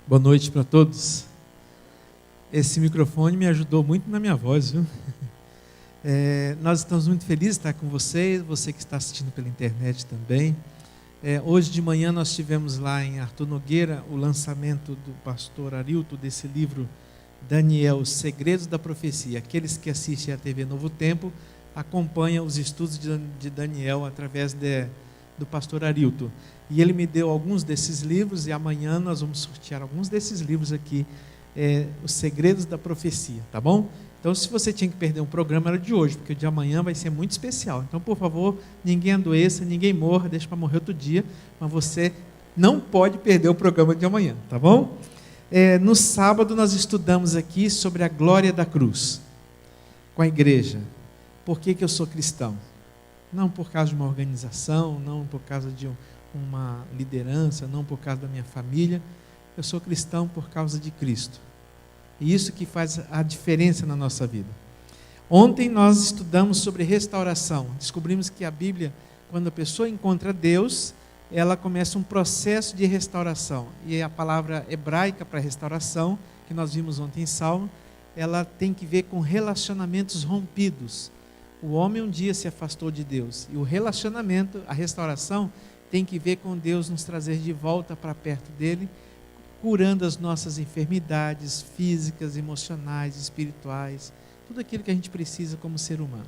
Boa noite para todos. Esse microfone me ajudou muito na minha voz, viu? Nós estamos muito felizes de estar com você que está assistindo pela internet também. Hoje de manhã nós tivemos lá em Arthur Nogueira o lançamento do pastor Arilton desse livro Daniel, Os Segredos da Profecia. Aqueles que assistem à TV Novo Tempo acompanham os estudos de Daniel através do pastor Arilton. E ele me deu alguns desses livros e amanhã nós vamos sortear alguns desses livros aqui, Os Segredos da Profecia, tá bom? Então, se você tinha que perder um programa, era de hoje, porque o de amanhã vai ser muito especial. Então, por favor, ninguém adoeça, ninguém morra, deixa para morrer outro dia, mas você não pode perder o programa de amanhã, tá bom? No sábado nós estudamos aqui sobre a glória da cruz, com a igreja. Por que eu sou cristão? Não por causa de uma organização, não por causa de uma liderança, não por causa da minha família. Eu sou cristão por causa de Cristo. E isso que faz a diferença na nossa vida. Ontem nós estudamos sobre restauração. Descobrimos que a Bíblia, quando a pessoa encontra Deus, ela começa um processo de restauração. E a palavra hebraica para restauração, que nós vimos ontem em Salmo, ela tem que ver com relacionamentos rompidos. O homem um dia se afastou de Deus. E o relacionamento, a restauração, tem que ver com Deus nos trazer de volta para perto dele, curando as nossas enfermidades físicas, emocionais, espirituais, tudo aquilo que a gente precisa como ser humano.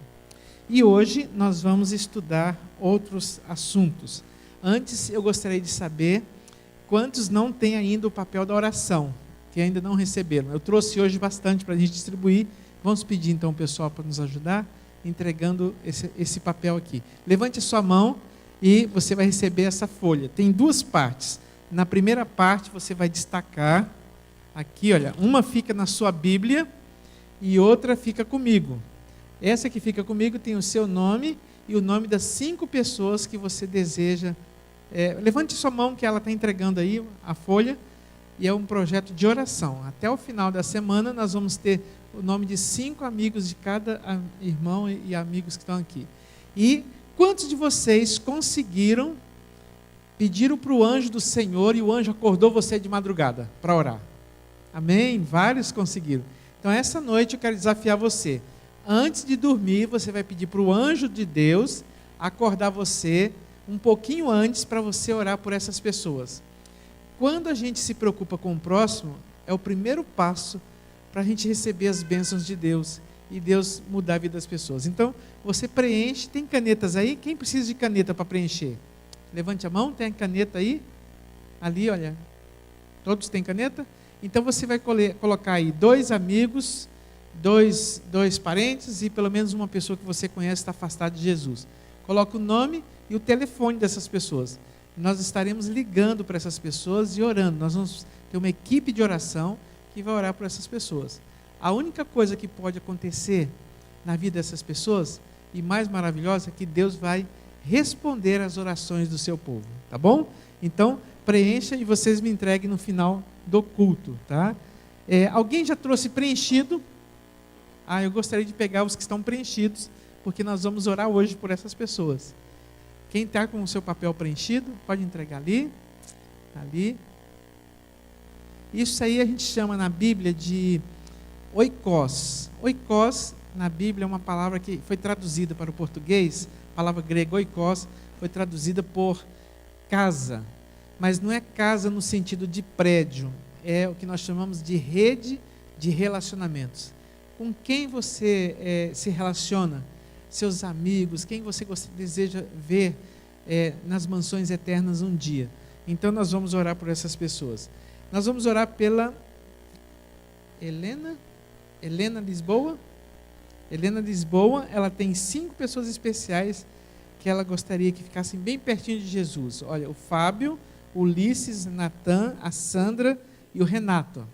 E hoje nós vamos estudar outros assuntos. Antes eu gostaria de saber quantos não têm ainda o papel da oração, que ainda não receberam. Eu trouxe hoje bastante para a gente distribuir. Vamos pedir então o pessoal para nos ajudar, entregando esse papel aqui. Levante a sua mão e você vai receber essa folha. Tem duas partes. Na primeira parte você vai destacar, aqui olha, uma fica na sua Bíblia e outra fica comigo. Essa que fica comigo tem o seu nome e o nome das 5 pessoas que você deseja. Levante sua mão que ela está entregando aí a folha, e é um projeto de oração. Até o final da semana nós vamos ter o nome de 5 amigos de cada irmão e amigos que estão aqui. E quantos de vocês conseguiram, pediram para o anjo do Senhor e o anjo acordou você de madrugada para orar? Amém? Vários conseguiram. Então essa noite eu quero desafiar você. Antes de dormir, você vai pedir para o anjo de Deus acordar você um pouquinho antes para você orar por essas pessoas. Quando a gente se preocupa com o próximo, é o primeiro passo para a gente receber as bênçãos de Deus e Deus mudar a vida das pessoas. Então, você preenche, tem canetas aí? Quem precisa de caneta para preencher? Levante a mão, tem caneta aí? Ali, olha, todos têm caneta? Então, você vai colocar aí 2 amigos, dois parentes e pelo menos uma pessoa que você conhece está afastada de Jesus. Coloca o nome e o telefone dessas pessoas. Nós estaremos ligando para essas pessoas e orando. Nós vamos ter uma equipe de oração que vai orar por essas pessoas. A única coisa que pode acontecer na vida dessas pessoas, e mais maravilhosa, é que Deus vai responder às orações do seu povo, tá bom? Então, preencha e vocês me entreguem no final do culto, tá? Alguém já trouxe preenchido? Eu gostaria de pegar os que estão preenchidos, porque nós vamos orar hoje por essas pessoas. Quem está com o seu papel preenchido, pode entregar ali. Isso aí a gente chama na Bíblia de oikos. Oikos, na Bíblia, é uma palavra que foi traduzida para o português, a palavra grega oikos, foi traduzida por casa. Mas não é casa no sentido de prédio, é o que nós chamamos de rede de relacionamentos. Com quem você se relaciona? Seus amigos, quem você deseja ver nas mansões eternas um dia. Então nós vamos orar por essas pessoas. Nós vamos orar pela Helena Lisboa. Helena Lisboa, ela tem 5 pessoas especiais que ela gostaria que ficassem bem pertinho de Jesus. Olha, o Fábio, o Ulisses, Natan, a Sandra e o Renato.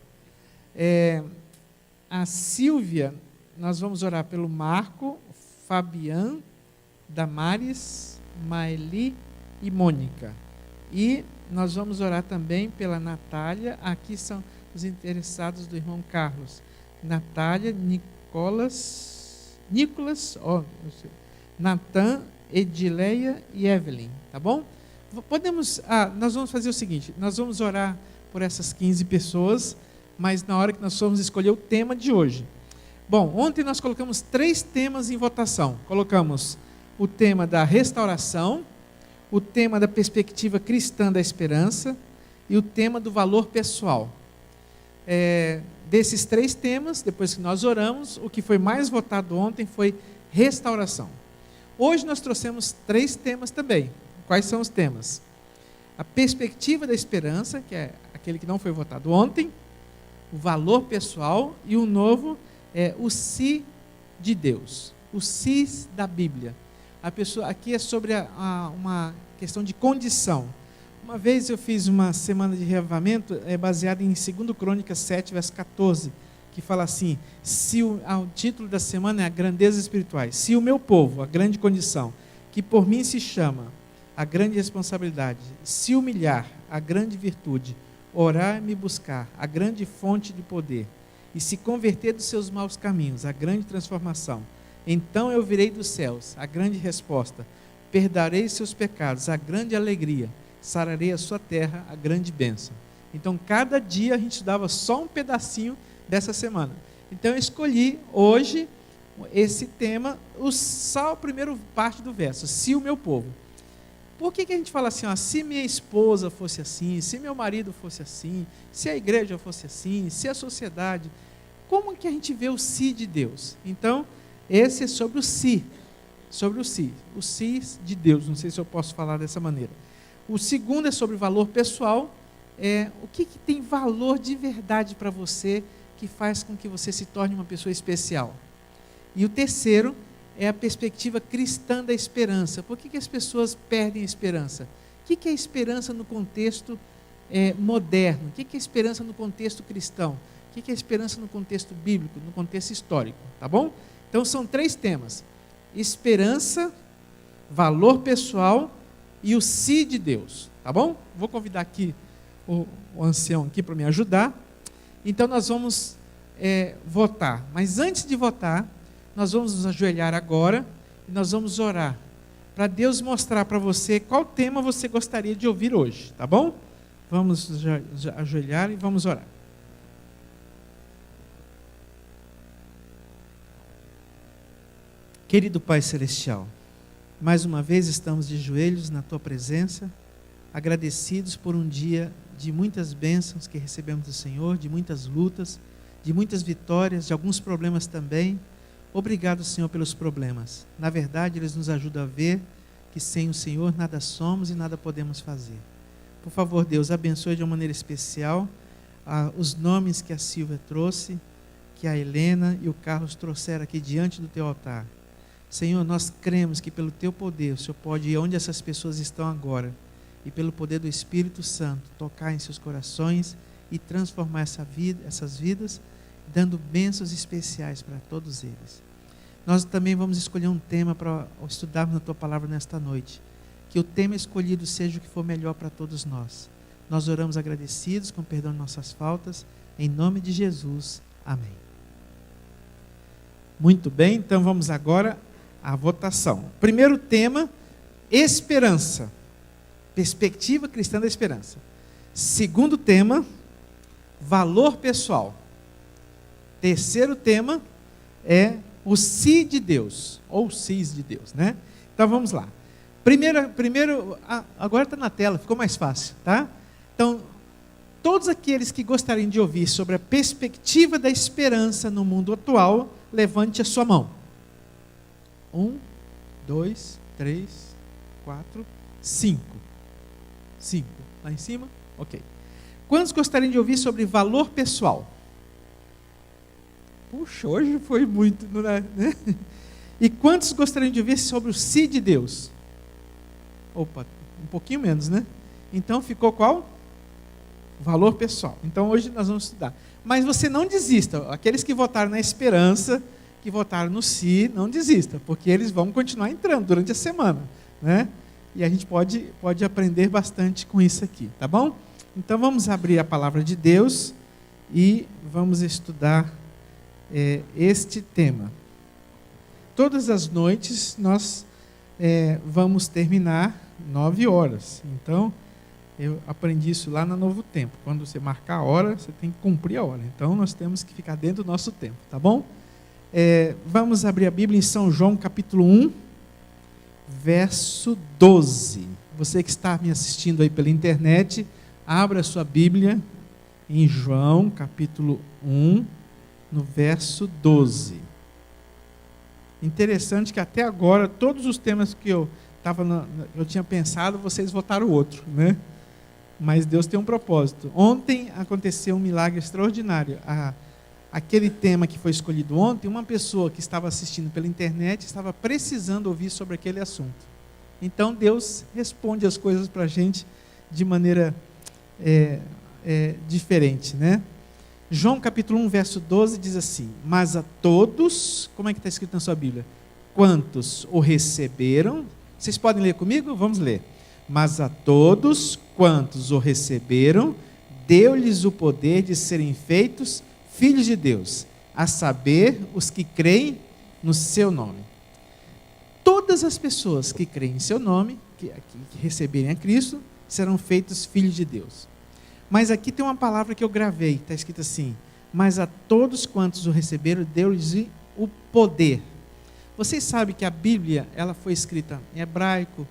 A Silvia, nós vamos orar pelo Marco, Fabian, Damares, Maeli e Mônica. E nós vamos orar também pela Natália. Aqui são os interessados do irmão Carlos. Natália, Nicolas, Natan, Edileia e Evelyn. Tá bom? nós vamos fazer o seguinte, nós vamos orar por essas 15 pessoas, mas na hora que nós formos escolher o tema de hoje. Bom, ontem nós colocamos 3 temas em votação. Colocamos o tema da restauração, o tema da perspectiva cristã da esperança e o tema do valor pessoal. Desses 3 temas, depois que nós oramos, o que foi mais votado ontem foi restauração. Hoje nós trouxemos 3 temas também. Quais são os temas? A perspectiva da esperança, que é aquele que não foi votado ontem, o valor pessoal e o novo é o si de Deus, o si da Bíblia. Aqui é sobre uma questão de condição. Uma vez eu fiz uma semana de reavivamento baseada em 2 Crônicas 7, verso 14, que fala assim, o título da semana é a grandeza espirituais. Se o meu povo, a grande condição, que por mim se chama, a grande responsabilidade, se humilhar, a grande virtude, orar e me buscar, a grande fonte de poder, e se converter dos seus maus caminhos, a grande transformação, então eu virei dos céus, a grande resposta, perdoarei seus pecados, a grande alegria, sararei a sua terra, a grande bênção. Então, cada dia a gente estudava só um pedacinho dessa semana. Então, eu escolhi hoje esse tema, só a primeira parte do verso, se o meu povo. Por que a gente fala assim, se minha esposa fosse assim, se meu marido fosse assim, se a igreja fosse assim, se a sociedade, como que a gente vê o si de Deus? Então, esse é sobre o si de Deus, não sei se eu posso falar dessa maneira. O segundo é sobre valor pessoal, o que tem valor de verdade para você, que faz com que você se torne uma pessoa especial. E o terceiro é a perspectiva cristã da esperança. Por que as pessoas perdem a esperança? O que é esperança no contexto moderno? O que é esperança no contexto cristão? O que é esperança no contexto bíblico, no contexto histórico? Tá bom? Então são 3 temas: esperança, valor pessoal e o si de Deus. Tá bom? Vou convidar aqui o ancião aqui para me ajudar. Então nós vamos votar. Mas antes de votar, nós vamos nos ajoelhar agora e nós vamos orar para Deus mostrar para você qual tema você gostaria de ouvir hoje, tá bom? Vamos ajoelhar e vamos orar. Querido Pai Celestial, mais uma vez estamos de joelhos na Tua presença, agradecidos por um dia de muitas bênçãos que recebemos do Senhor, de muitas lutas, de muitas vitórias, de alguns problemas também. Obrigado, Senhor, pelos problemas. Na verdade, eles nos ajudam a ver que sem o Senhor nada somos e nada podemos fazer. Por favor, Deus, abençoe de uma maneira especial os nomes que a Silvia trouxe, que a Helena e o Carlos trouxeram aqui diante do Teu altar. Senhor, nós cremos que pelo Teu poder, o Senhor pode ir onde essas pessoas estão agora e pelo poder do Espírito Santo, tocar em seus corações e transformar essas vidas, dando bênçãos especiais para todos eles. Nós também vamos escolher um tema para estudarmos na Tua palavra nesta noite. Que o tema escolhido seja o que for melhor para todos nós. Nós oramos agradecidos, com perdão de nossas faltas, em nome de Jesus. Amém. Muito bem, então vamos agora à votação. Primeiro tema, esperança. Perspectiva cristã da esperança. Segundo tema, valor pessoal. Terceiro tema é o si de Deus, ou sis de Deus, né? Então vamos lá. Primeiro, agora está na tela, ficou mais fácil, tá? Então, todos aqueles que gostariam de ouvir sobre a perspectiva da esperança no mundo atual, levante a sua mão. 1, 2, 3, 4, 5. 5. Lá em cima? Ok. Quantos gostariam de ouvir sobre valor pessoal? Puxa, hoje foi muito, né? E quantos gostariam de ouvir sobre o si de Deus? Opa, um pouquinho menos, né? Então ficou qual? Valor pessoal. Então hoje nós vamos estudar. Mas você não desista. Aqueles que votaram na esperança, que votaram no si, não desista, porque eles vão continuar entrando durante a semana, né? E a gente pode aprender bastante com isso aqui, tá bom? Então vamos abrir a palavra de Deus e vamos estudar este tema. Todas as noites nós vamos terminar 9 horas. Então, eu aprendi isso lá no Novo Tempo. Quando você marcar a hora, você tem que cumprir a hora. Então, nós temos que ficar dentro do nosso tempo, tá bom? Vamos abrir a Bíblia em São João, capítulo 1, verso 12. Você que está me assistindo aí pela internet, abra a sua Bíblia em João, capítulo 1, no verso 12. Interessante que até agora, todos os temas que eu tinha pensado, vocês votaram outro, né? Mas Deus tem um propósito. Ontem aconteceu um milagre extraordinário. Aquele tema que foi escolhido ontem, uma pessoa que estava assistindo pela internet estava precisando ouvir sobre aquele assunto. Então Deus responde as coisas para a gente de maneira diferente, né? João capítulo 1, verso 12 diz assim: mas a todos, como é que está escrito na sua Bíblia? Quantos o receberam? Vocês podem ler comigo? Vamos ler. Mas a todos quantos o receberam, deu-lhes o poder de serem feitos filhos de Deus, a saber, os que creem no seu nome. Todas as pessoas que creem em seu nome, que receberem a Cristo, serão feitos filhos de Deus. Mas aqui tem uma palavra que eu gravei, está escrito assim: mas a todos quantos o receberam, deu-lhes o poder. Vocês sabem que a Bíblia ela foi escrita em hebraico,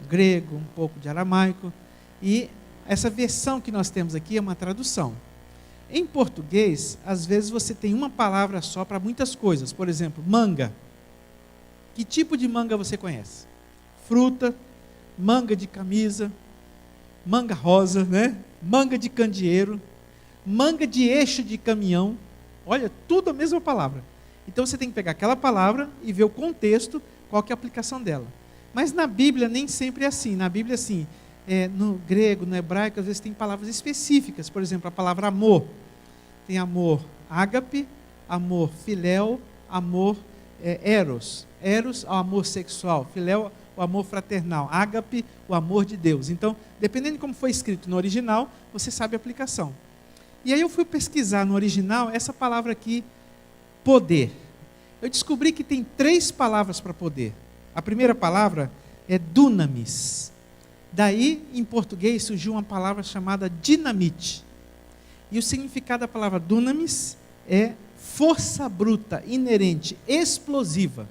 grego, um pouco de aramaico, e essa versão que nós temos aqui é uma tradução. Em português, às vezes você tem uma palavra só para muitas coisas. Por exemplo, manga. Que tipo de manga você conhece? Fruta, manga de camisa, manga rosa, né? Manga de candeeiro, manga de eixo de caminhão. Olha, tudo a mesma palavra. Então você tem que pegar aquela palavra e ver o contexto, qual que é a aplicação dela. Mas na Bíblia nem sempre é assim. Na Bíblia, assim, no grego, no hebraico, às vezes tem palavras específicas. Por exemplo, a palavra amor. Tem amor ágape, amor filéu, amor eros. Eros, o amor sexual. Filéu, o amor fraternal. Ágape, o amor de Deus. Então, dependendo de como foi escrito no original, você sabe a aplicação. E aí eu fui pesquisar no original essa palavra aqui, poder. Eu descobri que tem 3 palavras para poder. A primeira palavra é dunamis. Daí, em português, surgiu uma palavra chamada dinamite. E o significado da palavra dunamis é força bruta, inerente, explosiva.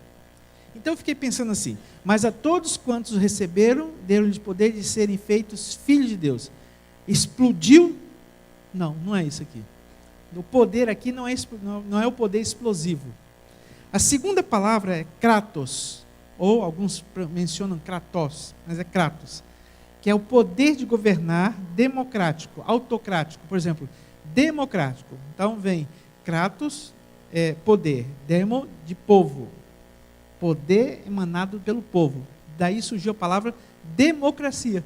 Então eu fiquei pensando assim: mas a todos quantos receberam, deram-lhes poder de serem feitos filhos de Deus. Explodiu? Não, não é isso aqui. O poder aqui não é o poder explosivo. A segunda palavra é kratos, ou alguns mencionam kratos, mas é kratos, que é o poder de governar democrático, autocrático. Por exemplo, democrático. Então vem kratos, poder, demo, de povo, poder emanado pelo povo. Daí surgiu a palavra democracia.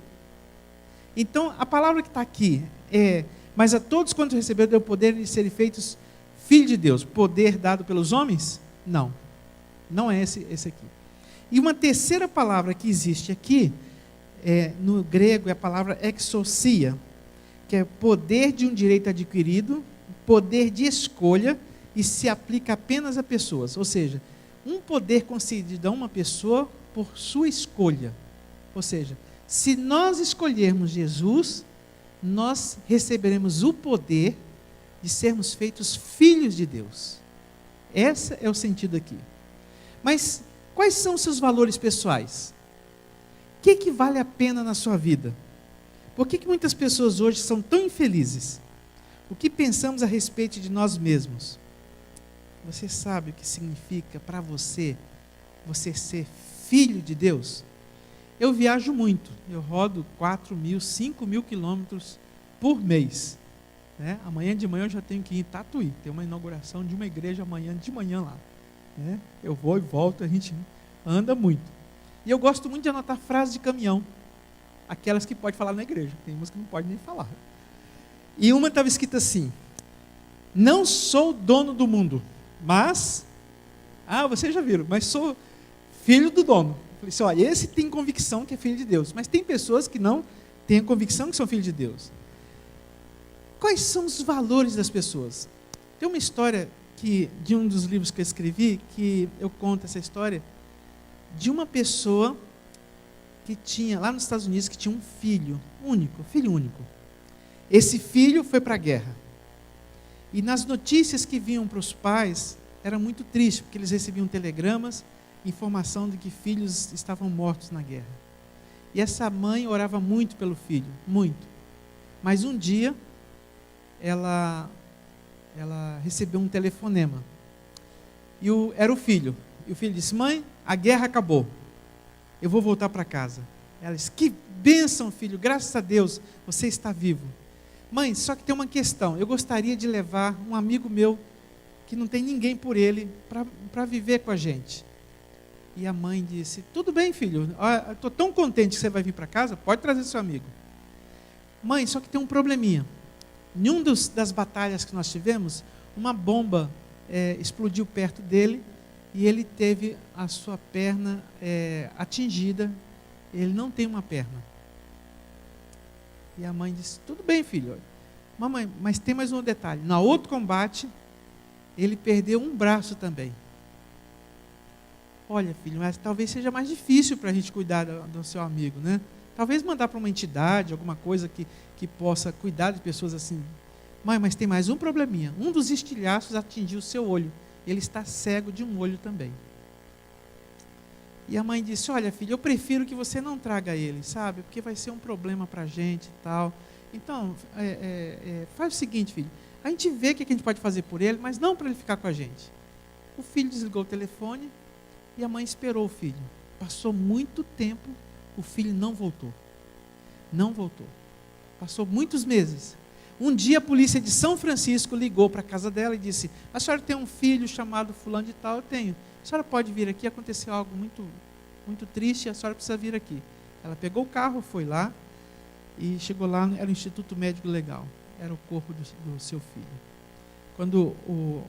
Então a palavra que está aqui é: mas a todos quantos receberam, deu poder de serem feitos filhos de Deus. Poder dado pelos homens? Não. Não é esse aqui. E uma terceira palavra que existe aqui, no grego, é a palavra exousia, que é poder de um direito adquirido, poder de escolha, e se aplica apenas a pessoas. Ou seja, um poder concedido a uma pessoa por sua escolha. Ou seja, se nós escolhermos Jesus, nós receberemos o poder de sermos feitos filhos de Deus. Esse é o sentido aqui. Mas quais são os seus valores pessoais? O que vale a pena na sua vida? Por que muitas pessoas hoje são tão infelizes? O que pensamos a respeito de nós mesmos? Você sabe o que significa para você ser filho de Deus? Eu viajo muito, eu rodo 4.000, 5.000 quilômetros por mês. Né? Amanhã de manhã eu já tenho que ir em Tatuí, tem uma inauguração de uma igreja amanhã de manhã lá. Né? Eu vou e volto, a gente anda muito. E eu gosto muito de anotar frases de caminhão, aquelas que pode falar na igreja, tem umas que não pode nem falar. E uma estava escrita assim: não sou dono do mundo, mas, vocês já viram, mas sou filho do dono. Falei assim: olha, esse tem convicção que é filho de Deus, mas tem pessoas que não têm a convicção que são filhos de Deus. Quais são os valores das pessoas? Tem uma história de um dos livros que eu escrevi, que eu conto essa história, de uma pessoa que tinha, lá nos Estados Unidos, que tinha um filho único. Esse filho foi para a guerra. E nas notícias que vinham para os pais, era muito triste, porque eles recebiam telegramas, informação de que filhos estavam mortos na guerra. E essa mãe orava muito pelo filho, muito. Mas um dia, ela recebeu um telefonema. Era o filho. E o filho disse: mãe, a guerra acabou. Eu vou voltar para casa. Ela disse: que bênção, filho, graças a Deus, você está vivo. Mãe, só que tem uma questão. Eu gostaria de levar um amigo meu, que não tem ninguém por ele, para viver com a gente. E a mãe disse: tudo bem, filho, estou tão contente que você vai vir para casa, pode trazer seu amigo. Mãe, só que tem um probleminha. Em uma das batalhas que nós tivemos, uma bomba explodiu perto dele, e ele teve a sua perna atingida. Ele não tem uma perna. E a mãe disse: tudo bem, filho. Mamãe, mas tem mais um detalhe. No outro combate, ele perdeu um braço também. Olha, filho, mas talvez seja mais difícil para a gente cuidar do seu amigo, né? Talvez mandar para uma entidade, alguma coisa que possa cuidar de pessoas assim. Mãe, mas tem mais um probleminha. Um dos estilhaços atingiu o seu olho. Ele está cego de um olho também. E a mãe disse: olha, filho, eu prefiro que você não traga ele, sabe? Porque vai ser um problema para a gente e tal. Então, faz o seguinte, filho. A gente vê o que a gente pode fazer por ele, mas não para ele ficar com a gente. O filho desligou o telefone e a mãe esperou o filho. Passou muito tempo, o filho não voltou. Não voltou. Passou muitos meses. Um dia a polícia de São Francisco ligou para a casa dela e disse: a senhora tem um filho chamado fulano de tal? Eu tenho. A senhora pode vir aqui, aconteceu algo muito, muito triste, a senhora precisa vir aqui. Ela pegou o carro, foi lá, e chegou lá, era o Instituto Médico Legal, era o corpo do seu filho. Quando o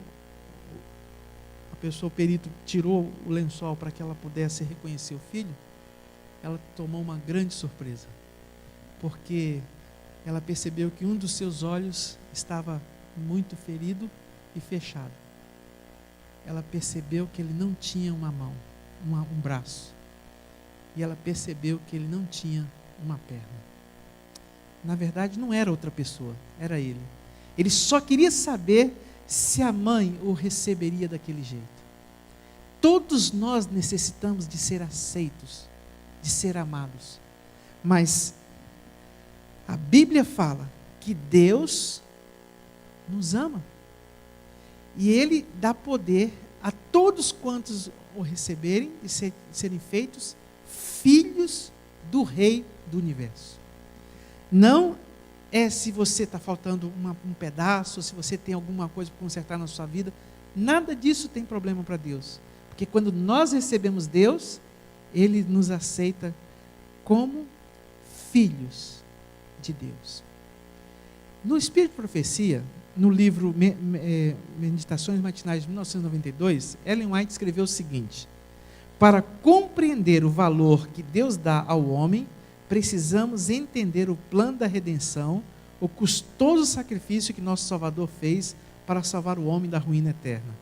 perito tirou o lençol para que ela pudesse reconhecer o filho, ela tomou uma grande surpresa, porque ela percebeu que um dos seus olhos estava muito ferido e fechado. Ela percebeu que ele não tinha uma mão, um braço. E ela percebeu que ele não tinha uma perna. Na verdade, não era outra pessoa, era ele. Ele só queria saber se a mãe o receberia daquele jeito. Todos nós necessitamos de ser aceitos, de ser amados. Mas a Bíblia fala que Deus nos ama. E Ele dá poder a todos quantos o receberem e serem feitos filhos do Rei do Universo. Não é se você está faltando um pedaço, se você tem alguma coisa para consertar na sua vida. Nada disso tem problema para Deus. Porque quando nós recebemos Deus, Ele nos aceita como filhos de Deus. No Espírito de Profecia, no livro Meditações Matinais de 1992, Ellen White escreveu o seguinte: para compreender o valor que Deus dá ao homem, precisamos entender o plano da redenção, o custoso sacrifício que nosso Salvador fez para salvar o homem da ruína eterna.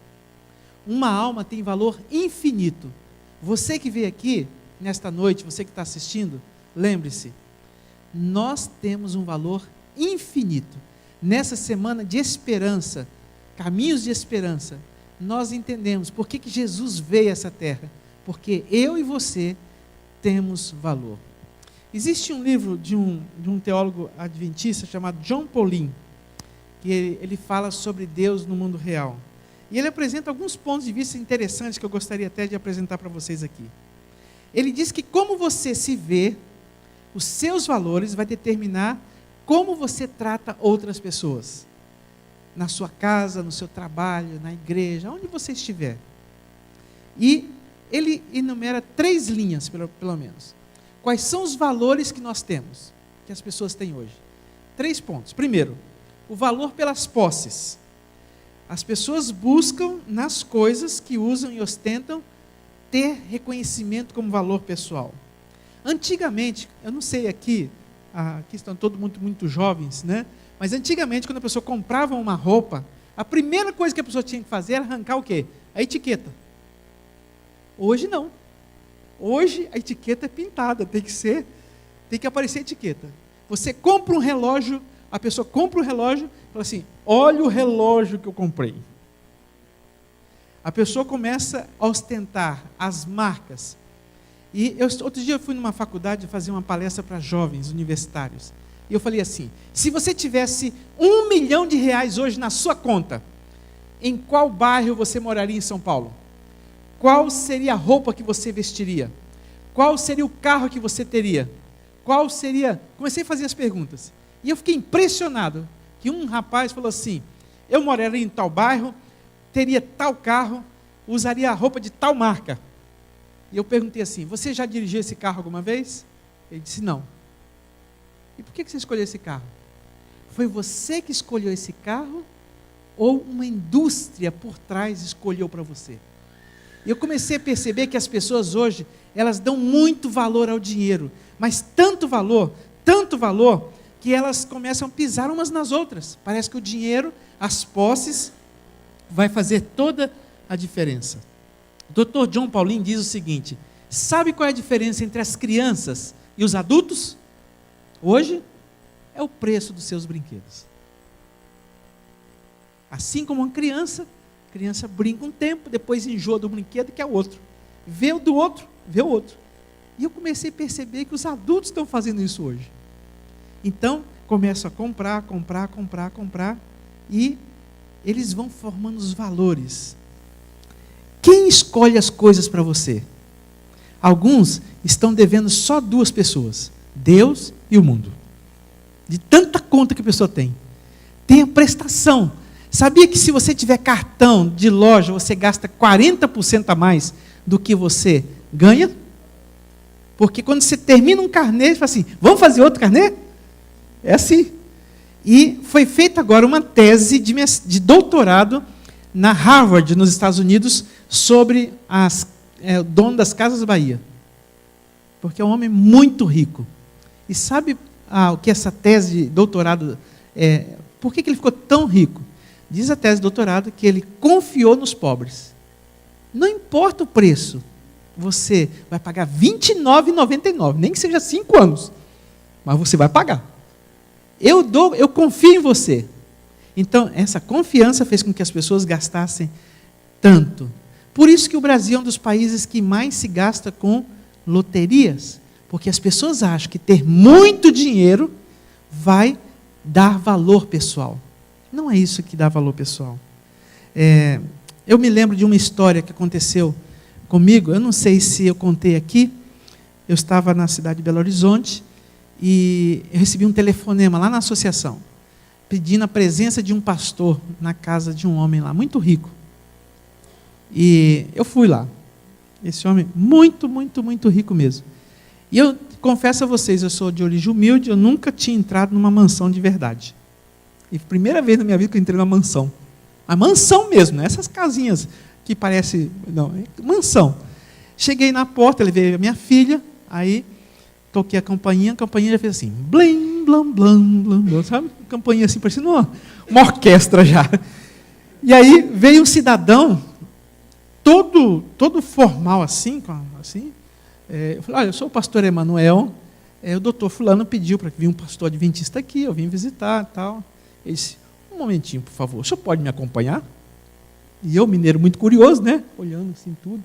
Uma alma tem valor infinito. Você que veio aqui nesta noite, você que está assistindo, lembre-se, nós temos um valor infinito. Nessa semana de esperança, caminhos de esperança, nós entendemos por que Jesus veio a essa terra. Porque eu e você temos valor. Existe um livro de um teólogo adventista chamado John Paulin, que ele fala sobre Deus no mundo real. E ele apresenta alguns pontos de vista interessantes que eu gostaria até de apresentar para vocês aqui. Ele diz que como você se vê, os seus valores vai determinar como você trata outras pessoas. Na sua casa, no seu trabalho, na igreja, onde você estiver. E ele enumera 3 linhas, pelo menos. Quais são os valores que nós temos, que as pessoas têm hoje? 3 pontos. Primeiro, o valor pelas posses. As pessoas buscam nas coisas que usam e ostentam ter reconhecimento como valor pessoal. Antigamente, eu não sei aqui estão todos muito jovens, né? Mas antigamente, quando a pessoa comprava uma roupa, a primeira coisa que a pessoa tinha que fazer era arrancar o quê? A etiqueta. Hoje não. Hoje a etiqueta é pintada, tem que aparecer a etiqueta. Você compra um relógio, a pessoa compra um relógio e fala assim, olha o relógio que eu comprei. A pessoa começa a ostentar as marcas. E outro dia eu fui numa faculdade fazer uma palestra para jovens universitários. E eu falei assim, se você tivesse R$1 milhão hoje na sua conta, em qual bairro você moraria em São Paulo? Qual seria a roupa que você vestiria? Qual seria o carro que você teria? Qual seria... Comecei a fazer as perguntas. E eu fiquei impressionado que um rapaz falou assim, eu moraria em tal bairro, teria tal carro, usaria a roupa de tal marca. E eu perguntei assim, você já dirigiu esse carro alguma vez? Ele disse, não. E por que você escolheu esse carro? Foi você que escolheu esse carro ou uma indústria por trás escolheu para você? E eu comecei a perceber que as pessoas hoje, elas dão muito valor ao dinheiro, mas tanto valor, que elas começam a pisar umas nas outras. Parece que o dinheiro, as posses, vai fazer toda a diferença. O Dr. John Pauline diz o seguinte, sabe qual é a diferença entre as crianças e os adultos? Hoje, é o preço dos seus brinquedos. Assim como uma criança brinca um tempo, depois enjoa do brinquedo e quer outro. Vê o do outro, vê o outro. E eu comecei a perceber que os adultos estão fazendo isso hoje. Então, começam a comprar, e eles vão formando os valores. Quem escolhe as coisas para você? Alguns estão devendo só 2 pessoas, Deus e o mundo. De tanta conta que a pessoa tem. Tem a prestação. Sabia que se você tiver cartão de loja, você gasta 40% a mais do que você ganha? Porque quando você termina um carnê, você fala assim, vamos fazer outro carnê? É assim. E foi feita agora uma tese de doutorado na Harvard, nos Estados Unidos, sobre o dono das Casas Bahia. Porque é um homem muito rico. E sabe o que essa tese de doutorado por que ele ficou tão rico? Diz a tese de doutorado que ele confiou nos pobres. Não importa o preço, você vai pagar R$29,99, nem que seja 5 anos, mas você vai pagar. Eu confio em você. Então, essa confiança fez com que as pessoas gastassem tanto. Por isso que o Brasil é um dos países que mais se gasta com loterias, porque as pessoas acham que ter muito dinheiro vai dar valor pessoal. Não é isso que dá valor pessoal. Eu me lembro de uma história que aconteceu comigo, eu não sei se eu contei aqui, eu estava na cidade de Belo Horizonte e eu recebi um telefonema lá na associação, pedindo a presença de um pastor na casa de um homem lá, muito rico. E eu fui lá. Esse homem, muito, muito, muito rico mesmo. E eu confesso a vocês, eu sou de origem humilde, eu nunca tinha entrado numa mansão de verdade. E primeira vez na minha vida que eu entrei numa mansão. A mansão mesmo, né? Essas casinhas que parece... Não, é mansão. Cheguei na porta, levei a minha filha, aí toquei a campainha já fez assim, blim, blam, blam, blam, blam, sabe? Campainha assim, parecendo uma orquestra já. E aí veio um cidadão, todo formal assim, eu falei, olha, eu sou o pastor Emanuel, o doutor fulano pediu para que vinha um pastor adventista aqui, eu vim visitar e tal. Ele disse, um momentinho, por favor, o senhor pode me acompanhar? E eu, mineiro muito curioso, né? Olhando assim tudo.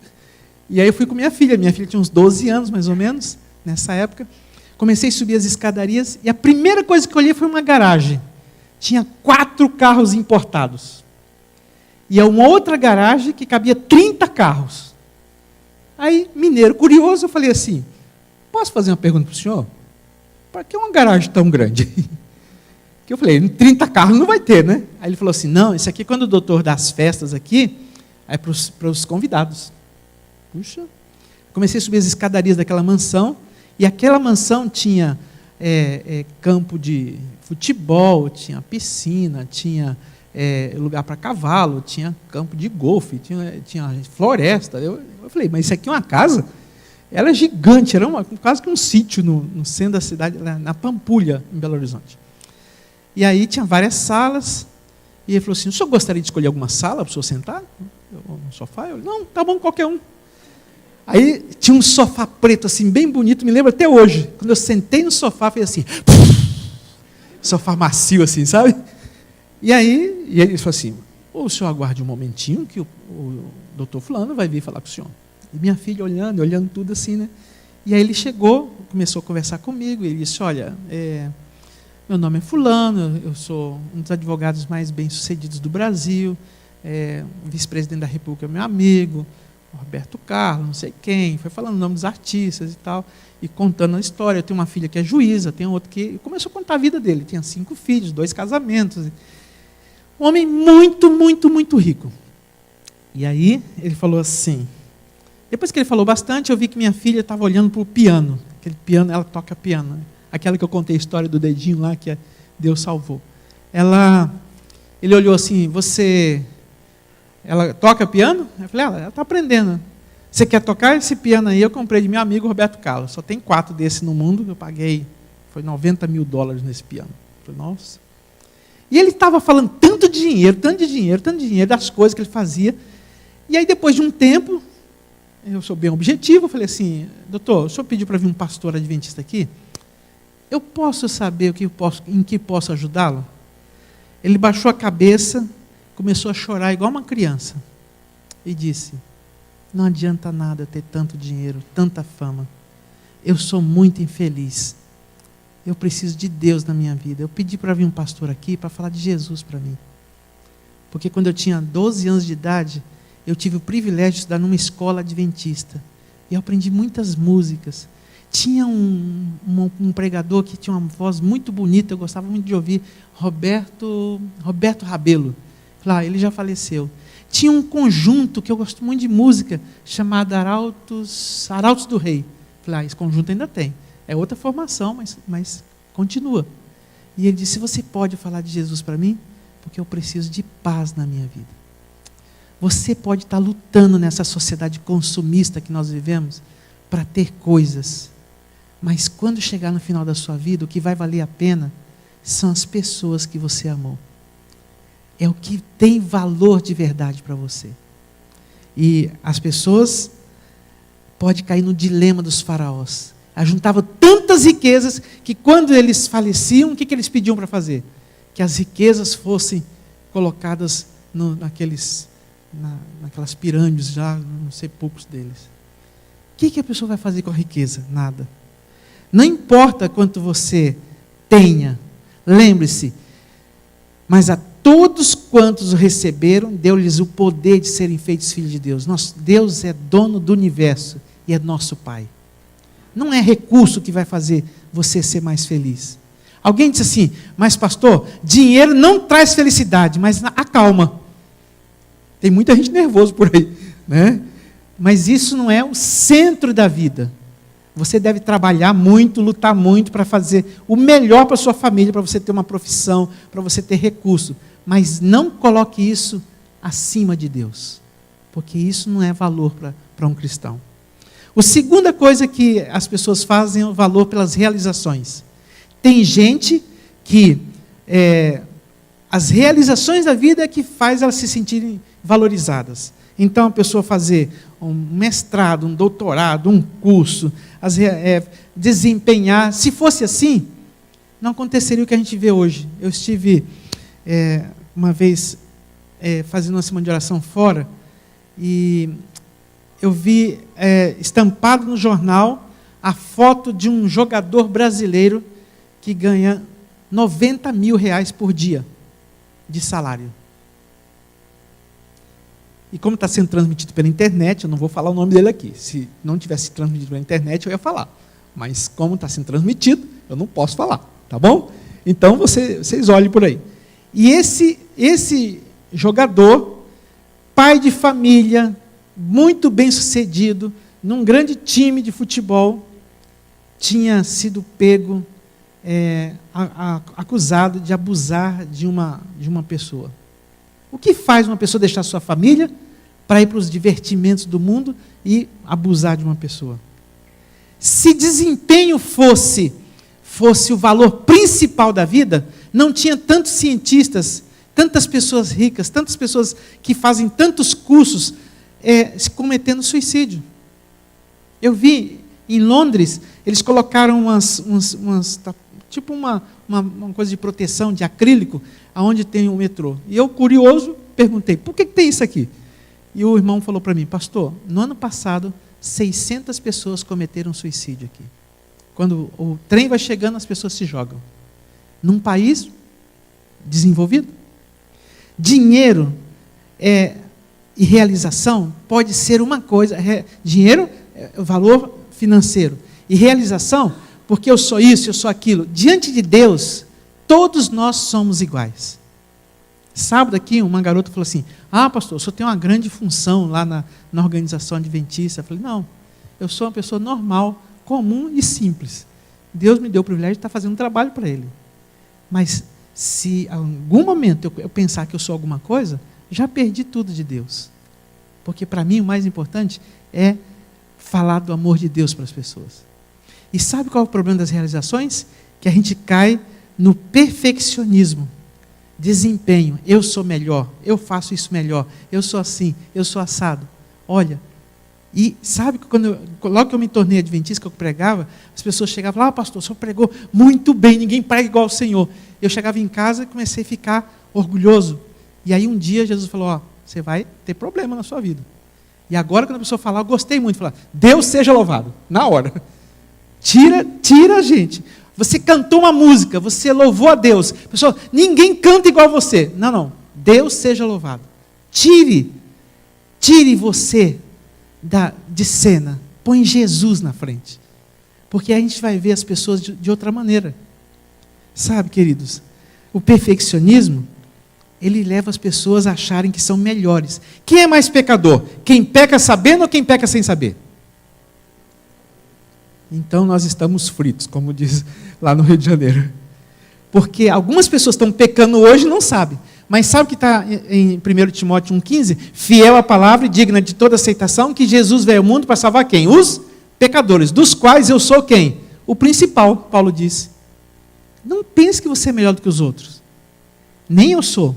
E aí eu fui com minha filha tinha uns 12 anos, mais ou menos, nessa época. Comecei a subir as escadarias, e a primeira coisa que eu olhei foi uma garagem. Tinha 4 carros importados. E uma outra garagem que cabia 30 carros. Aí, mineiro curioso, eu falei assim, posso fazer uma pergunta para o senhor? Para que uma garagem tão grande? Que eu falei, 30 carros não vai ter, né? Aí ele falou assim, não, isso aqui quando o doutor dá as festas aqui, é para os convidados. Puxa. Comecei a subir as escadarias daquela mansão, e aquela mansão tinha campo de futebol, tinha piscina, tinha lugar para cavalo, tinha campo de golfe, tinha floresta. Eu falei, mas isso aqui é uma casa? Ela é gigante, era quase que um sítio no centro da cidade, na Pampulha, em Belo Horizonte. E aí tinha várias salas, e ele falou assim, o senhor gostaria de escolher alguma sala para o senhor sentar? No sofá? Eu falei, não, tá bom, qualquer um. Aí tinha um sofá preto assim, bem bonito, me lembro até hoje. Quando eu sentei no sofá, fez assim, sofá macio assim, sabe? E ele falou assim, o senhor aguarde um momentinho que o doutor fulano vai vir falar com o senhor. E minha filha olhando tudo assim, né? E aí ele chegou, começou a conversar comigo, e ele disse, olha, meu nome é fulano, eu sou um dos advogados mais bem-sucedidos do Brasil, o vice-presidente da República é meu amigo, Roberto Carlos, não sei quem, foi falando o nome dos artistas e tal, e contando a história. Eu tenho uma filha que é juíza, tenho outra que... E começou a contar a vida dele, tinha 5 filhos, 2 casamentos. Um homem muito, muito, muito rico. E aí ele falou assim, depois que ele falou bastante, eu vi que minha filha estava olhando para o piano, aquele piano, ela toca piano, né? Aquela que eu contei a história do dedinho lá, que Deus salvou. Ele olhou assim, ela toca piano? Eu falei, ela está aprendendo. Você quer tocar esse piano aí? Eu comprei de meu amigo Roberto Carlos. Só tem 4 desses no mundo. Eu paguei, foi $90 mil nesse piano. Eu falei, nossa. E ele estava falando tanto de dinheiro, das coisas que ele fazia. E aí, depois de um tempo, eu sou bem objetivo, eu falei assim, doutor, o senhor pediu para vir um pastor adventista aqui? Eu posso saber em que posso ajudá-lo? Ele baixou a cabeça, começou a chorar igual uma criança e disse, não adianta nada ter tanto dinheiro, tanta fama. Eu sou muito infeliz. Eu preciso de Deus na minha vida. Eu pedi para vir um pastor aqui para falar de Jesus para mim. Porque quando eu tinha 12 anos de idade, eu tive o privilégio de estudar numa escola adventista. E eu aprendi muitas músicas. Tinha um pregador que tinha uma voz muito bonita, eu gostava muito de ouvir, Roberto Rabelo. Ele já faleceu. Tinha um conjunto, que eu gosto muito de música, chamado Arautos do Rei. Esse conjunto ainda tem. É outra formação, mas continua. E ele disse, você pode falar de Jesus para mim? Porque eu preciso de paz na minha vida. Você pode estar lutando nessa sociedade consumista que nós vivemos para ter coisas. Mas quando chegar no final da sua vida, o que vai valer a pena são as pessoas que você amou. É o que tem valor de verdade para você. E as pessoas podem cair no dilema dos faraós. Ajuntavam tantas riquezas que quando eles faleciam, o que eles pediam para fazer? Que as riquezas fossem colocadas naquelas pirâmides, já nos sepulcros deles. O que a pessoa vai fazer com a riqueza? Nada. Não importa quanto você tenha, lembre-se, mas a todos quantos o receberam, deu-lhes o poder de serem feitos filhos de Deus. Deus é dono do universo e é nosso Pai. Não é recurso que vai fazer você ser mais feliz. Alguém disse assim, mas pastor, dinheiro não traz felicidade, mas acalma. Tem muita gente nervosa por aí, né? Mas isso não é o centro da vida. Você deve trabalhar muito, lutar muito para fazer o melhor para a sua família, para você ter uma profissão, para você ter recurso. Mas não coloque isso acima de Deus, porque isso não é valor para um cristão. A segunda coisa que as pessoas fazem é o valor pelas realizações. Tem gente que as realizações da vida é que faz elas se sentirem valorizadas. Então a pessoa fazer um mestrado, um doutorado, um curso, desempenhar, se fosse assim, não aconteceria o que a gente vê hoje. Eu estive uma vez fazendo uma semana de oração fora, e eu vi estampado no jornal a foto de um jogador brasileiro que ganha R$90 mil por dia de salário. E como está sendo transmitido pela internet, eu não vou falar o nome dele aqui. Se não tivesse transmitido pela internet, eu ia falar. Mas como está sendo transmitido, eu não posso falar, tá bom? Então vocês olhem por aí. E esse jogador, pai de família, muito bem sucedido, num grande time de futebol, tinha sido pego, acusado de abusar de uma pessoa. O que faz uma pessoa deixar sua família para ir para os divertimentos do mundo e abusar de uma pessoa? Se desempenho fosse o valor principal da vida, não tinha tantos cientistas, tantas pessoas ricas, tantas pessoas que fazem tantos cursos se cometendo suicídio. Eu vi em Londres, eles colocaram tipo uma coisa de proteção de acrílico, aonde tem o metrô. E eu, curioso, perguntei, por que tem isso aqui? E o irmão falou para mim, pastor, no ano passado, 600 pessoas cometeram suicídio aqui. Quando o trem vai chegando, as pessoas se jogam. Num país desenvolvido. Dinheiro e realização pode ser uma coisa. Dinheiro é o valor financeiro. E realização, porque eu sou isso, eu sou aquilo. Diante de Deus, todos nós somos iguais. Sábado aqui, uma garota falou assim, pastor, o senhor tem uma grande função lá na organização adventista. Eu falei, não, eu sou uma pessoa normal, comum e simples. Deus me deu o privilégio de estar fazendo um trabalho para Ele. Mas se em algum momento eu pensar que eu sou alguma coisa, já perdi tudo de Deus. Porque para mim o mais importante é falar do amor de Deus para as pessoas. E sabe qual é o problema das realizações? Que a gente cai no perfeccionismo. Desempenho, eu sou melhor, eu faço isso melhor, eu sou assim, eu sou assado. Olha, e sabe que logo que eu me tornei adventista, que eu pregava, as pessoas chegavam lá, pastor, o senhor pregou muito bem, ninguém prega igual ao Senhor. Eu chegava em casa e comecei a ficar orgulhoso. E aí um dia Jesus falou, você vai ter problema na sua vida. E agora quando a pessoa falar, eu gostei muito, falar, Deus seja louvado, na hora. Tira, gente. Você cantou uma música, você louvou a Deus. Pessoal, ninguém canta igual a você. Não. Deus seja louvado. Tire você de cena. Põe Jesus na frente. Porque a gente vai ver as pessoas de outra maneira. Sabe, queridos? O perfeccionismo, ele leva as pessoas a acharem que são melhores. Quem é mais pecador? Quem peca sabendo ou quem peca sem saber? Então nós estamos fritos, como diz lá no Rio de Janeiro. Porque algumas pessoas estão pecando hoje e não sabem. Mas sabe o que está em 1 Timóteo 1,15? Fiel à palavra e digna de toda aceitação, que Jesus veio ao mundo para salvar quem? Os pecadores, dos quais eu sou quem? O principal, Paulo disse. Não pense que você é melhor do que os outros. Nem eu sou.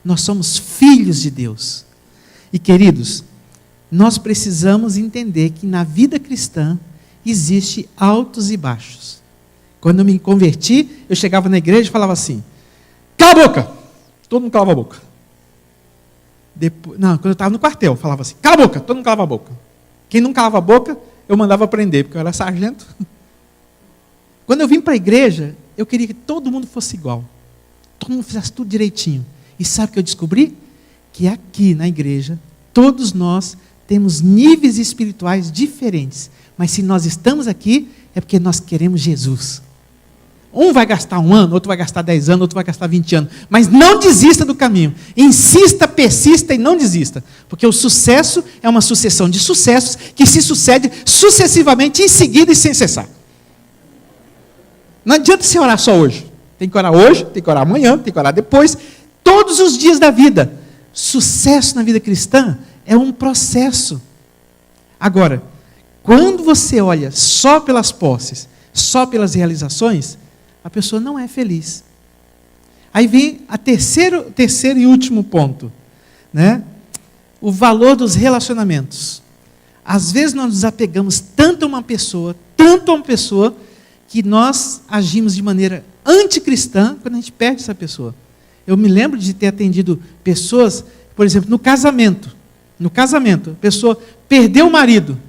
Nós somos filhos de Deus. E queridos, nós precisamos entender que na vida cristã, existe altos e baixos. Quando eu me converti, eu chegava na igreja e falava assim, cala a boca! Todo mundo calava a boca. Quando eu estava no quartel, eu falava assim, cala a boca! Todo mundo calava a boca. Quem não calava a boca, eu mandava prender, porque eu era sargento. Quando eu vim para a igreja, eu queria que todo mundo fosse igual. Todo mundo fizesse tudo direitinho. E sabe o que eu descobri? Que aqui na igreja, todos nós temos níveis espirituais diferentes. Mas se nós estamos aqui, é porque nós queremos Jesus. Um vai gastar 1 ano, outro vai gastar 10 anos, outro vai gastar 20 anos. Mas não desista do caminho. Insista, persista e não desista. Porque o sucesso é uma sucessão de sucessos que se sucede sucessivamente, em seguida e sem cessar. Não adianta você orar só hoje. Tem que orar hoje, tem que orar amanhã, tem que orar depois. Todos os dias da vida. Sucesso na vida cristã é um processo. Agora, quando você olha só pelas posses, só pelas realizações, a pessoa não é feliz. Aí vem a terceiro e último ponto, né? O valor dos relacionamentos. Às vezes nós nos apegamos tanto a uma pessoa, que nós agimos de maneira anticristã quando a gente perde essa pessoa. Eu me lembro de ter atendido pessoas, por exemplo, no casamento, a pessoa perdeu o marido,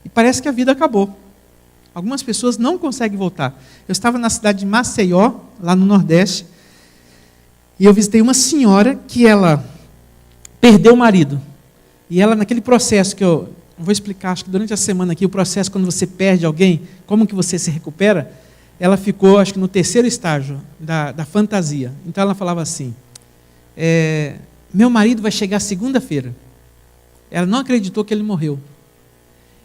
e parece que a vida acabou. Algumas pessoas não conseguem voltar. Eu estava na cidade de Maceió, lá no Nordeste, e eu visitei uma senhora que ela perdeu o marido. E ela, naquele processo que eu vou explicar, acho que durante a semana aqui, o processo quando você perde alguém, como que você se recupera, ela ficou, acho que no 3º estágio da fantasia. Então ela falava assim, meu marido vai chegar segunda-feira. Ela não acreditou que ele morreu.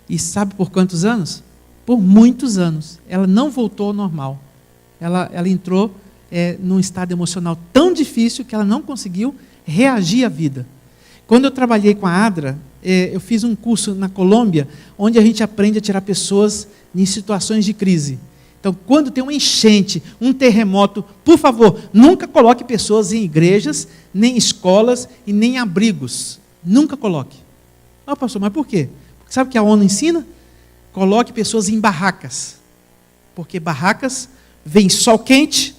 E sabe por quantos anos? Por muitos anos. Ela não voltou ao normal. Ela entrou num estado emocional tão difícil que ela não conseguiu reagir à vida. Quando eu trabalhei com a ADRA, eu fiz um curso na Colômbia, onde a gente aprende a tirar pessoas em situações de crise. Então, quando tem uma enchente, um terremoto, por favor, nunca coloque pessoas em igrejas, nem escolas e nem abrigos. Nunca coloque. Pastor, mas por quê? Porque Sabe o que a ONU ensina? Coloque pessoas em barracas. Porque barracas, vem sol quente,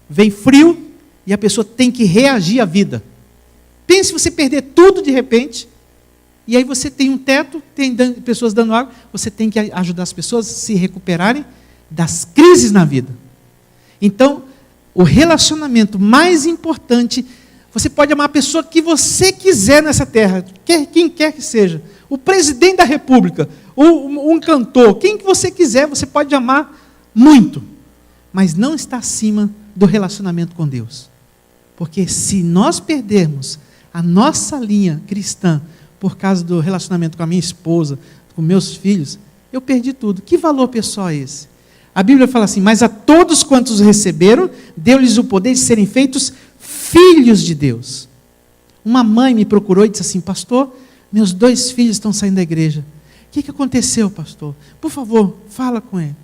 vem frio, e a pessoa tem que reagir à vida. Pense se você perder tudo de repente, e aí você tem um teto, tem pessoas dando água, você tem que ajudar as pessoas a se recuperarem das crises na vida. Então, o relacionamento mais importante, você pode amar a pessoa que você quiser nessa terra, quem quer que seja, o presidente da república, um cantor, quem que você quiser, você pode amar muito, mas não está acima do relacionamento com Deus. Porque se nós perdermos a nossa linha cristã por causa do relacionamento com a minha esposa, com meus filhos, eu perdi tudo. Que valor pessoal é esse? A Bíblia fala assim, mas a todos quantos receberam, deu-lhes o poder de serem feitos filhos de Deus. Uma mãe me procurou e disse assim, pastor, meus 2 filhos estão saindo da igreja. O que aconteceu, pastor? Por favor, fala com ele.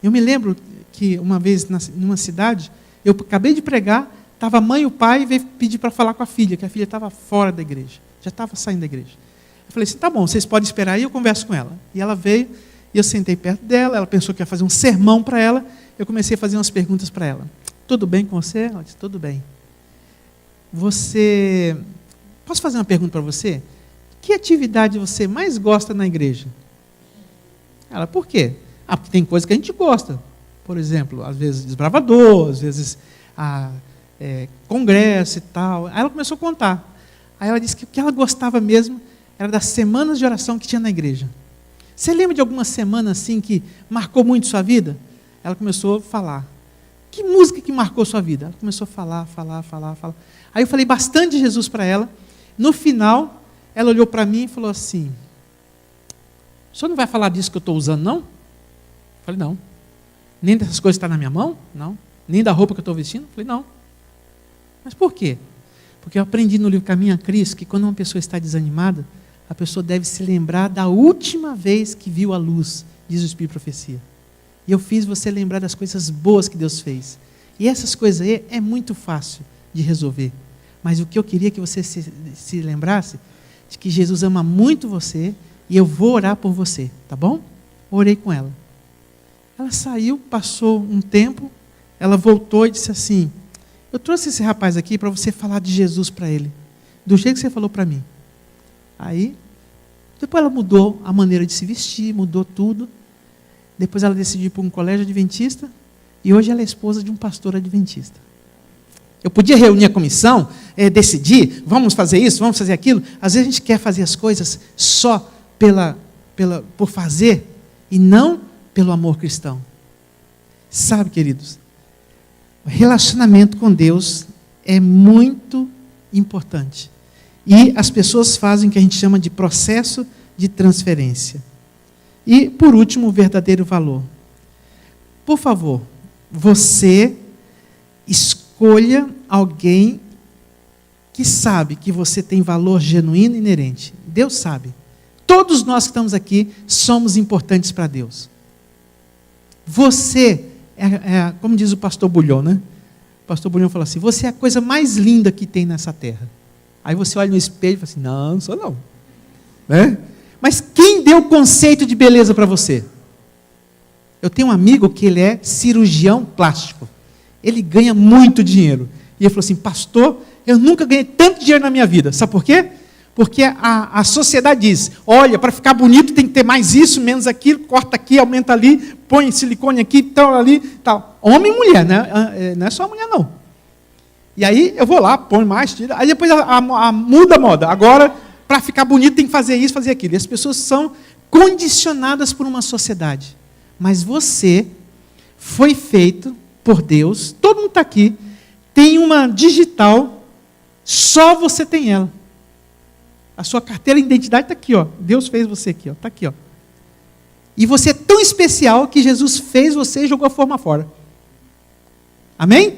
Eu me lembro que uma vez, numa cidade, eu acabei de pregar, estava a mãe e o pai, e veio pedir para falar com a filha, que a filha estava fora da igreja, já estava saindo da igreja. Eu falei assim, tá bom, vocês podem esperar aí, eu converso com ela. E ela veio, e eu sentei perto dela, ela pensou que ia fazer um sermão para ela, eu comecei a fazer umas perguntas para ela. Tudo bem com você? Ela disse, tudo bem. Posso fazer uma pergunta para você? Que atividade você mais gosta na igreja? Ela, por quê? Porque tem coisa que a gente gosta. Por exemplo, às vezes desbravador, às vezes congresso e tal. Aí ela começou a contar. Aí ela disse que o que ela gostava mesmo era das semanas de oração que tinha na igreja. Você lembra de alguma semana assim que marcou muito sua vida? Ela começou a falar. Que música que marcou sua vida? Ela começou a falar. Aí eu falei bastante de Jesus para ela. No final, ela olhou para mim e falou assim, o senhor não vai falar disso que eu estou usando, não? Eu falei, não. Nem dessas coisas que estão na minha mão? Não. Nem da roupa que eu estou vestindo? Eu falei, não. Mas por quê? Porque eu aprendi no livro Caminho a Cristo que quando uma pessoa está desanimada, a pessoa deve se lembrar da última vez que viu a luz, diz o Espírito de Profecia. E eu fiz você lembrar das coisas boas que Deus fez. E essas coisas aí é muito fácil de resolver. Mas o que eu queria que você se lembrasse, de que Jesus ama muito você, e eu vou orar por você, tá bom? Orei com ela. Ela saiu, passou um tempo, ela voltou e disse assim, eu trouxe esse rapaz aqui para você falar de Jesus para ele, do jeito que você falou para mim. Aí, depois ela mudou a maneira de se vestir, mudou tudo. Depois ela decidiu ir para um colégio adventista, e hoje ela é esposa de um pastor adventista. Eu podia reunir a comissão, decidir, vamos fazer isso, vamos fazer aquilo. Às vezes a gente quer fazer as coisas só por fazer, e não pelo amor cristão. Sabe, queridos, o relacionamento com Deus é muito importante. E as pessoas fazem o que a gente chama de processo de transferência. E, por último, o verdadeiro valor. Por favor, você escolha alguém que sabe que você tem valor genuíno e inerente. Deus sabe. Todos nós que estamos aqui somos importantes para Deus. Você, como diz o pastor Bulhão, né? O pastor Bulhão fala assim, você é a coisa mais linda que tem nessa terra. Aí você olha no espelho e fala assim, não sou não. Né? Mas quem deu o conceito de beleza para você? Eu tenho um amigo que ele é cirurgião plástico. Ele ganha muito dinheiro. E ele falou assim, pastor, eu nunca ganhei tanto dinheiro na minha vida. Sabe por quê? Porque a sociedade diz, olha, para ficar bonito tem que ter mais isso, menos aquilo, corta aqui, aumenta ali, põe silicone aqui, tal, ali, tal. Homem e mulher, né? Não é só mulher não. E aí eu vou lá, põe mais, tira. Aí depois muda a moda. Agora, para ficar bonito tem que fazer isso, fazer aquilo. E as pessoas são condicionadas por uma sociedade. Mas você foi feito por Deus, todo mundo está aqui, tem uma digital, só você tem ela. A sua carteira de identidade está aqui, ó. Deus fez você aqui, ó. Está aqui, ó. E você é tão especial que Jesus fez você e jogou a forma fora. Amém?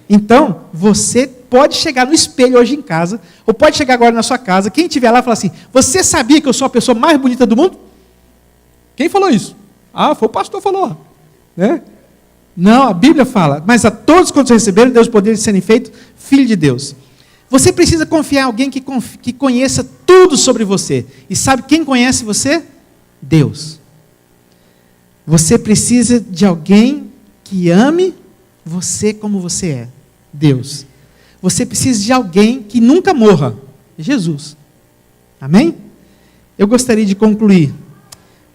Então, você pode chegar no espelho hoje em casa, ou pode chegar agora na sua casa, quem estiver lá e falar assim, você sabia que eu sou a pessoa mais bonita do mundo? Quem falou isso? Foi o pastor que falou. Né? Não, a Bíblia fala, mas a todos quantos receberam, Deus poder serem feitos filhos de Deus. Você precisa confiar em alguém que conheça tudo sobre você. E sabe quem conhece você? Deus. Você precisa de alguém que ame você como você é. Deus. Você precisa de alguém que nunca morra. Jesus. Amém? Eu gostaria de concluir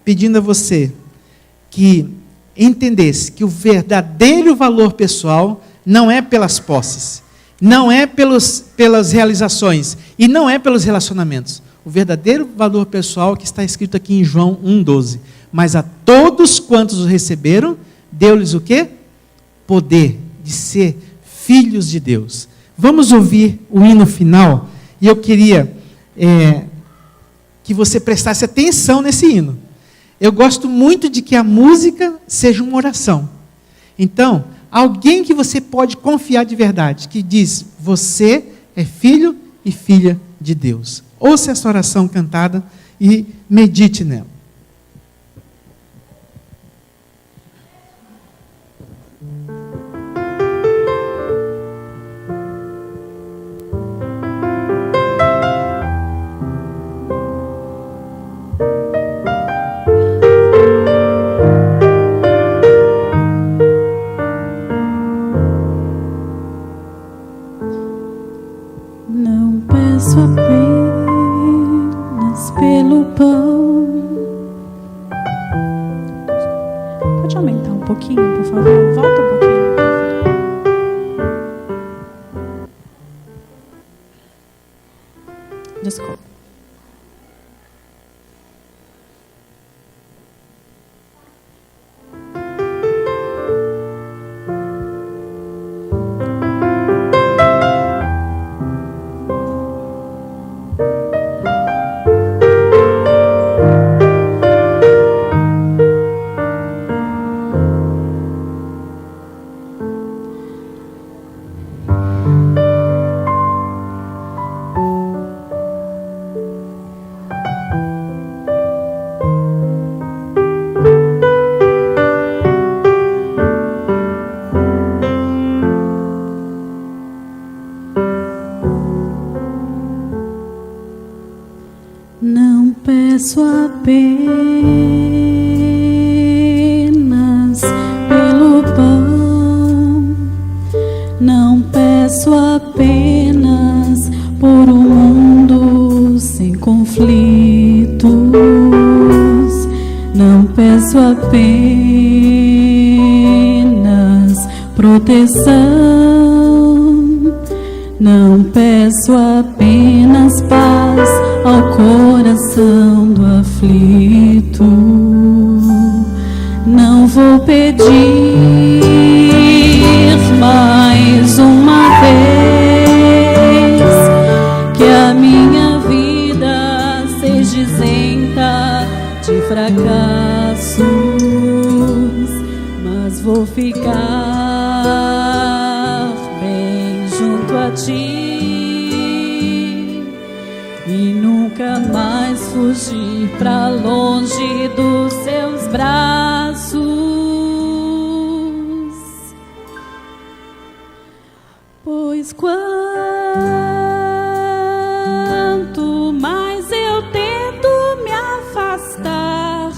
pedindo a você que entendesse que o verdadeiro valor pessoal não é pelas posses, não é pelas realizações e não é pelos relacionamentos. O verdadeiro valor pessoal que está escrito aqui em João 1,12. Mas a todos quantos o receberam, deu-lhes o quê? Poder de ser filhos de Deus. Vamos ouvir o hino final, e eu queria que você prestasse atenção nesse hino. Eu gosto muito de que a música seja uma oração. Então, alguém que você pode confiar de verdade, que diz, você é filho e filha de Deus. Ouça essa oração cantada e medite nela. Não peço apenas pelo pão. Pode aumentar um pouquinho, por favor? Volta um pouquinho. Desculpa. Não peço apenas pelo pão, não peço apenas por um mundo sem conflitos, não peço apenas proteção, não peço apenas paz ao coração do aflito. Não vou pedir mais uma vez que a minha vida seja isenta de fracassos, mas vou ficar bem junto a ti e nunca mais fugir pra longe dos seus braços. Pois quanto mais eu tento me afastar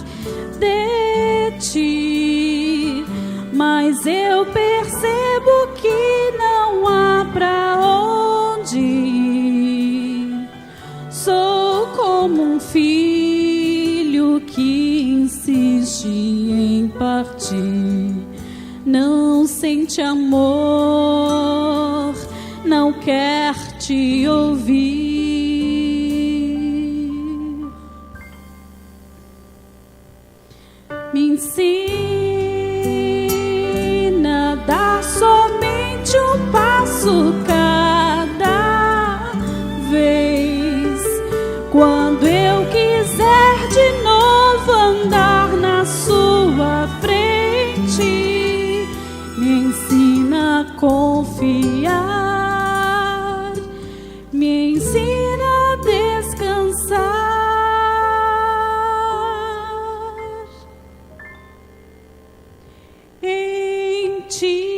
de ti, mas eu percebo que não há pra onde ir. Sou como um filho que insiste em partir, não sente amor, não quer te ouvir. Me ensina a dar somente um passo cada vez. Quando eu quiser de novo andar na sua frente, me ensina a confiar, me ensina a descansar em ti.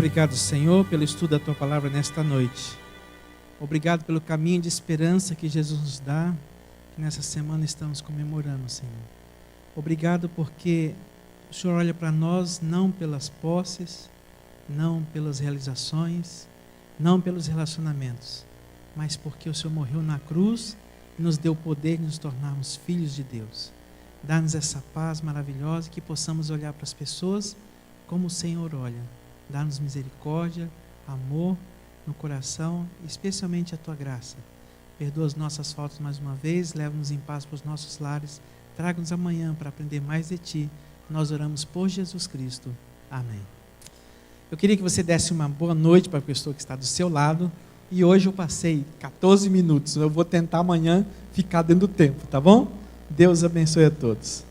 Obrigado, Senhor, pelo estudo da Tua Palavra nesta noite. Obrigado pelo caminho de esperança que Jesus nos dá, que nessa semana estamos comemorando, Senhor. Obrigado porque o Senhor olha para nós não pelas posses, não pelas realizações, não pelos relacionamentos, mas porque o Senhor morreu na cruz e nos deu o poder de nos tornarmos filhos de Deus. Dá-nos essa paz maravilhosa, que possamos olhar para as pessoas como o Senhor olha. Dá-nos misericórdia, amor no coração, especialmente a Tua graça. Perdoa as nossas faltas mais uma vez, leva-nos em paz para os nossos lares, traga-nos amanhã para aprender mais de Ti. Nós oramos por Jesus Cristo. Amém. Eu queria que você desse uma boa noite para a pessoa que está do seu lado, e hoje eu passei 14 minutos, eu vou tentar amanhã ficar dentro do tempo, tá bom? Deus abençoe a todos.